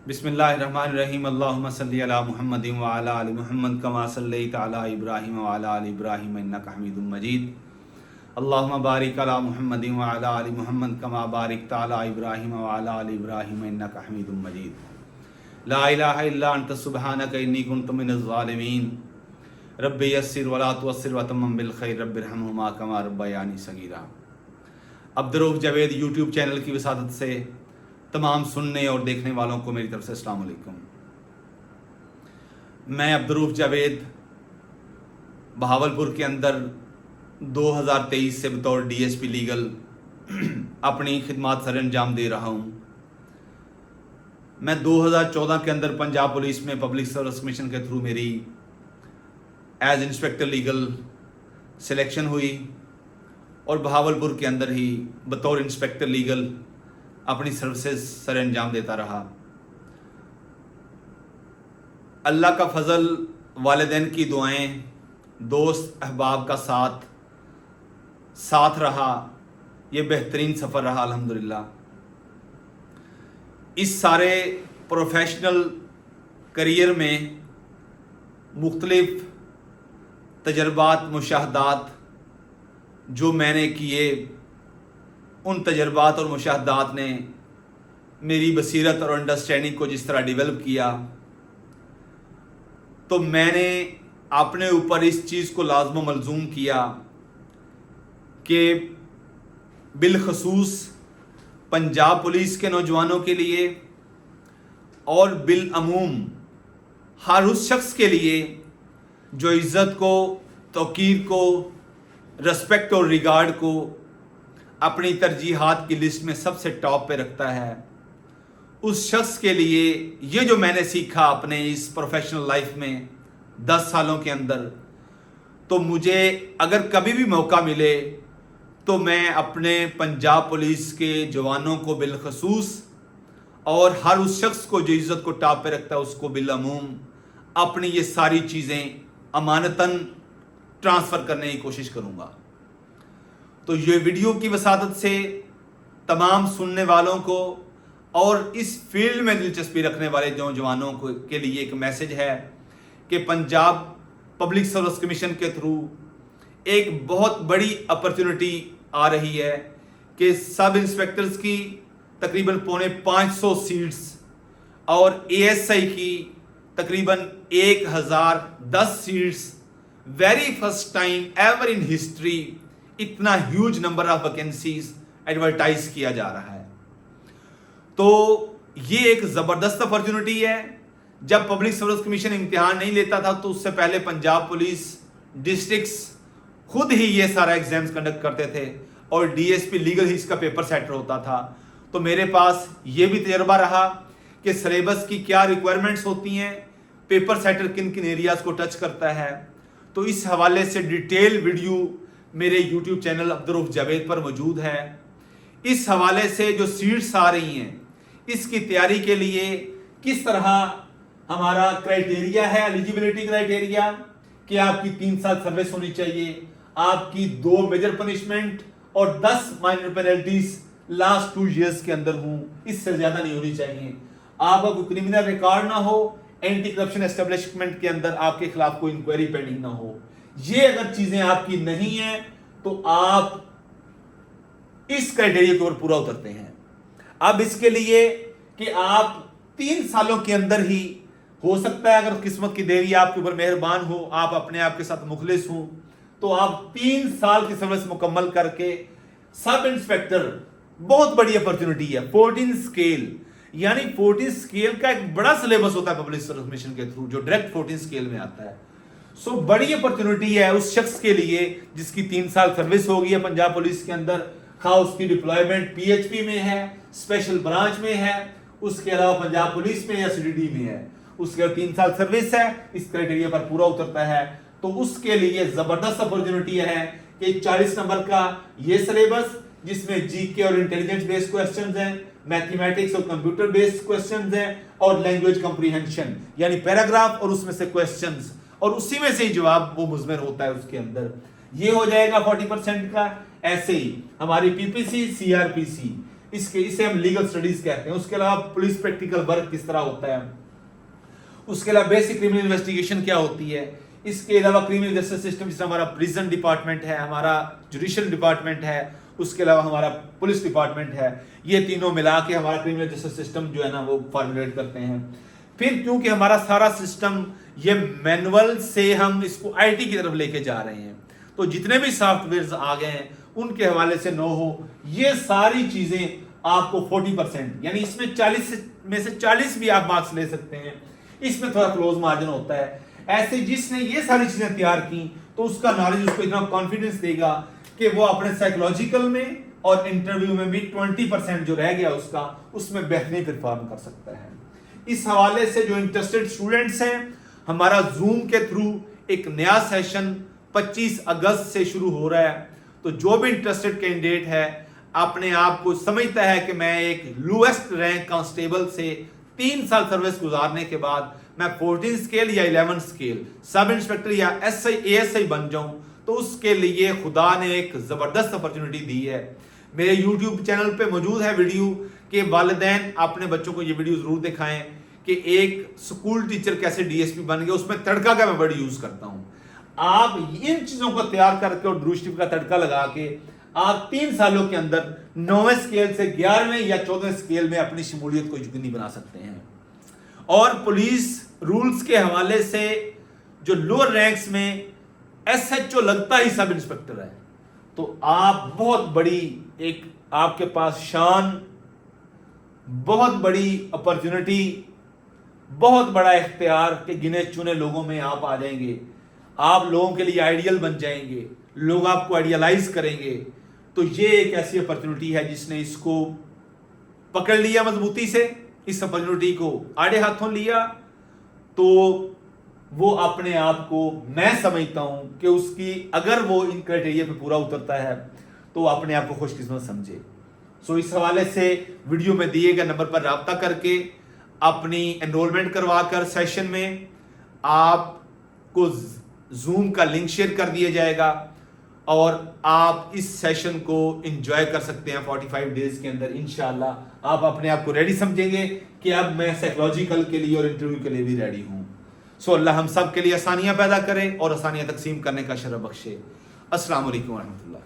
बिस्मिल्लाहिर्रहमानिर्रहीम अल्लाहुम्मा सल्लि अला मुहम्मदिन व अला आलि मुहम्मद कमा सल्लैता अला इब्राहीम व अला आलि इब्राहीम इन्नका हमीदुम मजीद। अल्लाहुम्मा बारिक अला मुहम्मदिन व अला आलि मुहम्मद कमा बारिकता अला इब्राहीम व अला आलि इब्राहीम इन्नका हमीदुम मजीद। ला इलाहा इल्ला अंत सुब्हानका इन्नी कुन्तु मिनज़ ज़ालिमीन। रब्बि यस्सिर व ला तुअस्सिर व तम्मिम बिल खैर रब्बिरहमहुमा कमा रब्बयानी सगीरा। अब्दुर्रऊफ़ जावेद यूट्यूब चैनल की वसादत से तमाम सुनने और देखने वालों को मेरी तरफ से अस्सलाम वालेकुम। मैं अब्दुर्रऊफ़ जावेद बहावलपुर के अंदर 2023 से बतौर डीएसपी लीगल अपनी खिदमत सर अंजाम दे रहा हूँ। मैं 2014 के अंदर पंजाब पुलिस में पब्लिक सर्विस कमीशन के थ्रू मेरी एज इंस्पेक्टर लीगल सिलेक्शन हुई और बहावलपुर के अंदर ही बतौर इंस्पेक्टर लीगल अपनी सर्विसेज सर अंजाम देता रहा। अल्लाह का फजल, वालिदैन की दुआएं, दोस्त अहबाब का साथ रहा। ये बेहतरीन सफ़र रहा अल्हम्दुलिल्लाह। इस सारे प्रोफेशनल करियर में मुख्तलिफ तजर्बात, मुशाहदात जो मैंने किए, उन तजर्बात और मुशाहदात ने मेरी बसीरत और अंडरस्टैंडिंग को जिस तरह डेवलप किया, तो मैंने अपने ऊपर इस चीज़ को लाज़िम मलज़ूम किया कि बिलखसूस पंजाब पुलिस के नौजवानों के लिए और बिलअमूम हर उस शख्स के लिए जो इज़्ज़त को, तौक़ीर को, रेस्पेक्ट और रिगार्ड को अपनी तरजीहात की लिस्ट में सबसे टॉप पे रखता है, उस शख्स के लिए ये जो मैंने सीखा अपने इस प्रोफेशनल लाइफ में 10 सालों के अंदर, तो मुझे अगर कभी भी मौका मिले तो मैं अपने पंजाब पुलिस के जवानों को बिलखसूस और हर उस शख्स को जो इज़्ज़त को टॉप पे रखता है उसको बिलअमूम अपनी ये सारी चीज़ें अमानतन ट्रांसफ़र करने की कोशिश करूँगा। तो ये वीडियो की वसादत से तमाम सुनने वालों को और इस फील्ड में दिलचस्पी रखने वाले नौजवानों को के लिए एक मैसेज है कि पंजाब पब्लिक सर्विस कमीशन के थ्रू एक बहुत बड़ी अपॉर्चुनिटी आ रही है कि सब इंस्पेक्टर्स की तकरीबन 450 सीट्स और एएसआई की तकरीबन 1010 seats, very first time ever in history इतना huge number of vacancies advertise किया जा रहा है। तो ये एक ज़बरदस्त अपॉर्चुनिटी है। जब पब्लिक सर्विस कमीशन इम्तिहान नहीं लेता था तो उससे पहले पंजाब पुलिस डिस्ट्रिक्ट्स खुद ही ये सारा एग्जाम्स कंडक्ट करते थे और डीएसपी लीगल ही इसका पेपर सेटर होता था। तो मेरे पास ये भी तजर्बा रहा कि सिलेबस की क्या रिक्वायरमेंट्स होती हैं, पेपर सेटर किन किन एरियाज़ को टच करता है। तो इस हवाले से डिटेल वीडियो मेरे यूट्यूब चैनल अब्दुर्रऊफ़ जावेद पर मौजूद है। इस हवाले से जो सीट्स आ रही हैं, इसकी तैयारी के लिए किस तरह हमारा क्राइटेरिया है, एलिजिबिलिटी क्राइटेरिया कि आपकी 3 साल सर्विस होनी चाहिए, आपकी 2 मेजर पनिशमेंट और 10 माइनर पेनल्टीज लास्ट 2 ईयर्स के अंदर हूं, इससे ज्यादा नहीं होनी चाहिए। आपका कोई क्रिमिनल रिकॉर्ड ना हो, एंटी करप्शन एस्टेब्लिशमेंट के अंदर आपके खिलाफ कोई इंक्वायरी पेंडिंग ना हो। ये अगर चीजें आपकी नहीं है तो आप इस क्राइटेरिया के ऊपर पूरा उतरते हैं। अब इसके लिए कि आप 3 सालों के अंदर ही, हो सकता है अगर किस्मत की देवी आपके ऊपर मेहरबान हो, आप अपने आप के साथ मुखलिस हो, तो आप 3 साल की सर्विस मुकम्मल करके सब इंस्पेक्टर, बहुत बड़ी अपॉर्चुनिटी है। 14 स्केल यानी 14 स्केल का एक बड़ा सिलेबस होता है पब्लिक सर्विस कमीशन के थ्रू जो डायरेक्ट 14 स्केल में आता है। सो बड़ी अपॉर्चुनिटी है उस शख्स के लिए जिसकी 3 साल सर्विस हो गई है पंजाब पुलिस के अंदर, खा उसकी डिप्लॉयमेंट पीएचपी में है, स्पेशल ब्रांच में है, उसके अलावा पंजाब पुलिस में या सीडीडी में है, उसके 3 साल सर्विस है, इस क्राइटेरिया पर पूरा उतरता है, तो उसके लिए जबरदस्त अपॉर्चुनिटी है कि 40 नंबर का ये सिलेबस जिसमें जीके और इंटेलिजेंस बेस्ड क्वेश्चंस हैं, मैथमेटिक्स और कंप्यूटर बेस्ड क्वेश्चंस हैं और लैंग्वेज कंप्रीहेंशन यानी पैराग्राफ और उसमें से क्वेश्चंस और उसी में से ही जवाब वो मुज़मर होता है उसके अंदर। ये हो जाएगा 40% का। ऐसे ही हमारी पीपीसी, सीआरपीसी इसे हम लीगल स्टडीज कहते हैं। उसके अलावा पुलिस प्रैक्टिकल वर्क किस तरह होता है, उसके अलावा बेसिक क्रिमिनल इन्वेस्टिगेशन क्या होती है, इसके अलावा क्रिमिनल जस्टिस सिस्टम जिसमें हमारा प्रिजन डिपार्टमेंट है, हमारा जुडिशियल डिपार्टमेंट है, उसके अलावा हमारा पुलिस डिपार्टमेंट है, ये तीनों मिला के हमारा क्रिमिनल जस्टिस सिस्टम जो है ना वो फॉर्मुलेट करते हैं। फिर क्योंकि हमारा सारा सिस्टम ये मैनुअल से हम इसको आईटी की तरफ लेके जा रहे हैं, तो जितने भी सॉफ्टवेयर आ गए हैं उनके हवाले से नो हो, ये सारी चीजें आपको 40% यानी इसमें 40 में से 40 भी आप मार्क्स ले सकते हैं। इसमें थोड़ा क्लोज मार्जिन होता है। ऐसे जिसने ये सारी चीजें तैयार की तो उसका नॉलेज उसको इतना कॉन्फिडेंस देगा कि वो अपने साइकोलॉजिकल में और इंटरव्यू में भी 20% जो रह गया उसका, उसमें बेहतरीन परफॉर्म कर सकता है। इस हवाले से जो इंटरेस्टेड स्टूडेंट्स हैं, हमारा जूम के थ्रू एक नया सेशन 25 अगस्त से शुरू हो रहा है। तो जो भी इंटरेस्टेड कैंडिडेट है, अपने आप को समझता है कि मैं एक लोएस्ट रैंक कांस्टेबल से 3 साल सर्विस गुजारने के बाद मैं 14 स्केल या 11 स्केल सब इंस्पेक्टर या एसआई एएसआई बन जाऊं, तो उसके लिए खुदा ने एक जबरदस्त अपॉर्चुनिटी दी है। मेरे YouTube चैनल पे मौजूद है वीडियो कि वालिदैन अपने बच्चों को ये वीडियो जरूर दिखाएं कि एक स्कूल टीचर कैसे डीएसपी बन गया, उसमें तड़का का मैं वर्ड यूज करता हूं। आप इन चीजों को तैयार करके और ड्रू स्टिप का तड़का लगा के आप 3 सालों के अंदर 9वें स्केल से 11वें या 14वें स्केल में अपनी शमूलियत को यकीनी बना सकते हैं। और पुलिस रूल्स के हवाले से जो लोअर रैंक्स में एसएचओ लगता ही सब इंस्पेक्टर है, तो आप बहुत बड़ी एक आपके पास शान, बहुत बड़ी अपॉर्चुनिटी, बहुत बड़ा इख्तियार के गिने चुने लोगों में आप आ जाएंगे। आप लोगों के लिए आइडियल बन जाएंगे, लोग आपको आइडियलाइज करेंगे। तो ये एक ऐसी अपॉर्चुनिटी है जिसने इसको पकड़ लिया मजबूती से, इस अपॉर्चुनिटी को आड़े हाथों लिया, तो वो अपने आप को मैं समझता हूं कि उसकी अगर वो इन क्राइटेरिया पे पूरा उतरता है तो अपने आप को खुशकिस्मत समझे। सो इस हवाले से वीडियो में दिए गए नंबर पर राब्ता करके अपनी एनरोलमेंट करवाकर सेशन में आपको जूम का लिंक शेयर कर दिया जाएगा और आप इस सेशन को एंजॉय कर सकते हैं 45 डेज के अंदर। इंशाल्लाह आप अपने आप को रेडी समझेंगे कि अब मैं साइकोलॉजिकल के लिए और इंटरव्यू के लिए भी रेडी हूं। सो अल्लाह हम सब के लिए आसानियां पैदा करे और आसानियां तकसीम करने का शरफ बख्शे। अस्सलाम वालेकुम व रहमतुल्लाह।